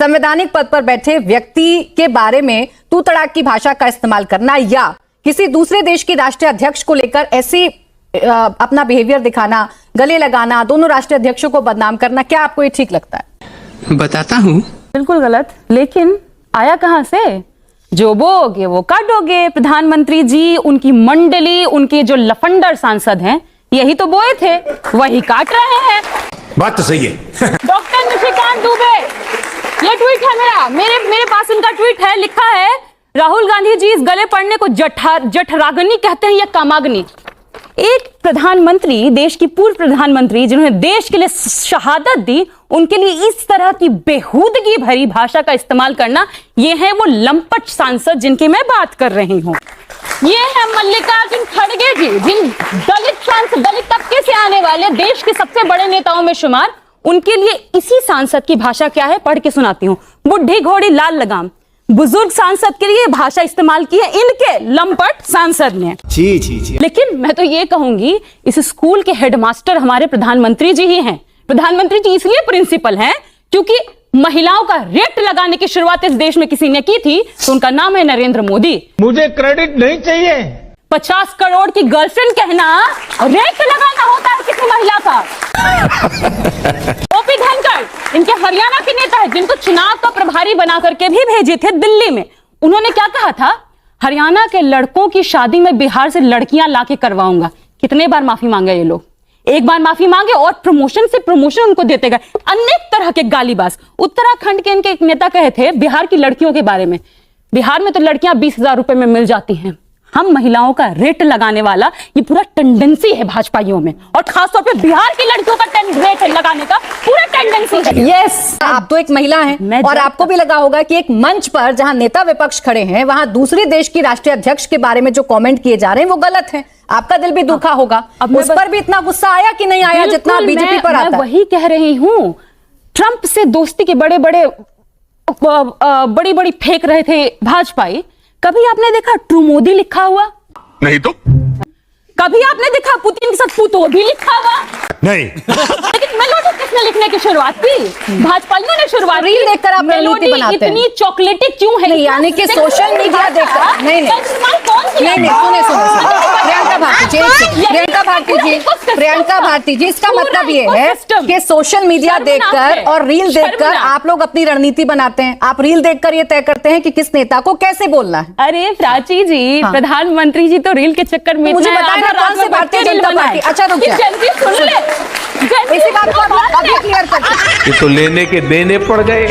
संवैधानिक पद पर बैठे व्यक्ति के बारे में तू तड़ाक की भाषा का इस्तेमाल करना या किसी दूसरे देश की राष्ट्रीय अध्यक्ष को लेकर ऐसी अपना बिहेवियर दिखाना, गले लगाना, दोनों राष्ट्रीय अध्यक्षों को बदनाम करना, क्या आपको ये ठीक लगता है? बताता हूँ। बिल्कुल गलत, लेकिन आया कहां से? जो बोगे वो काटोगे। प्रधानमंत्री जी, उनकी मंडली, उनके जो लफंडर सांसद हैं, यही तो बोए थे, वही काट रहे हैं। बात तो सही है। डॉक्टर निशिकांत दुबे, ये ट्वीट है मेरे पास इनका ट्वीट है, लिखा है राहुल गांधी जी इस गले पड़ने को जठराग्नि कहते हैं या कामाग्नि। एक प्रधानमंत्री, देश की पूर्व प्रधानमंत्री जिन्होंने देश के लिए शहादत दी, उनके लिए इस तरह की बेहूदगी भरी भाषा का इस्तेमाल करना, ये है वो लंपट सांसद जिनकी मैं बात कर रही हूं। ये है मल्लिकार्जुन खड़गे जी, जिन दलित तबके से आने वाले देश के सबसे बड़े नेताओं में शुमार। उनके लिए इसी सांसद की भाषा क्या है, पढ़ के सुनाती हूँ। बुढ़ी घोड़ी लाल लगाम, बुजुर्ग सांसद के लिए भाषा इस्तेमाल की है इनके लंपट सांसद ने। जी। लेकिन मैं तो ये कहूंगी, इस स्कूल के हेडमास्टर हमारे प्रधानमंत्री जी ही हैं। प्रधानमंत्री जी इसलिए प्रिंसिपल हैं क्योंकि महिलाओं का रेट लगाने की शुरुआत इस देश में किसी ने की थी, तो उनका नाम है नरेंद्र मोदी। मुझे क्रेडिट नहीं चाहिए। 50 करोड़ की गर्लफ्रेंड कहना रेट लगाना होता है किसी महिला का। ओपी धनखड़ इनके हरियाणा के नेता है, जिनको चुनाव का प्रभारी बना करके भी भेजे थे दिल्ली में। उन्होंने क्या कहा था? हरियाणा के लड़कों की शादी में बिहार से लड़कियां लाके करवाऊंगा। कितने बार माफी मांगे ये लोग? एक बार माफी मांगे और प्रमोशन से प्रमोशन उनको देते गए। अनेक तरह के गालीबाज। उत्तराखंड के इनके एक नेता कहे थे बिहार की लड़कियों के बारे में, बिहार में तो लड़कियां 20,000 रुपए में मिल जाती हैं। हम महिलाओं का रेट लगाने वाला ये पूरा टेंडेंसी है भाजपाइयों में, और खासतौर पे बिहार की लड़कियों का रेट लगाने का पूरा टेंडेंसी है। यस, आप तो एक महिला हैं और आपको भी लगा होगा कि एक मंच पर जहां नेता विपक्ष खड़े हैं, वहां दूसरे देश की राष्ट्रीय अध्यक्ष के बारे में जो कमेंट किए जा रहे हैं वो गलत हैं। आपका दिल भी दुखा होगा। उस पर भी इतना गुस्सा आया कि नहीं आया जितना बीजेपी पर आता है? वही कह रही हूं, ट्रंप से दोस्ती के बड़ी फेंक रहे थे भाजपाई। कभी आपने देखा ट्रू मोदी लिखा हुआ? नहीं तो। कभी आपने देखा पुतिन के साथ पुतो भी लिखा हुआ? नहीं। लेकिन मेलोडी किसने लिखने की शुरुआत की? भाजपाइयों ने शुरुआत की। रील देखकर आप रणनीति बनाते हैं। इतनी चॉकलेटी क्यों है? नहीं, यानी कि सोशल मीडिया देखकर नहीं सुने प्रियंका भारती जी, इसका मतलब ये है कि सोशल मीडिया देखकर और रील देखकर आप लोग अपनी रणनीति बनाते हैं। आप रील देखकर ये तय करते हैं कि किस नेता को कैसे बोलना है। अरे प्राची जी, प्रधानमंत्री जी तो रील के चक्कर में मुझे बताया कौन से भारतीय जनता पार्टी। अच्छा रुकिए, इसी बात को अभी क्लियर कर। ये तो लेने के देने पड़ गए।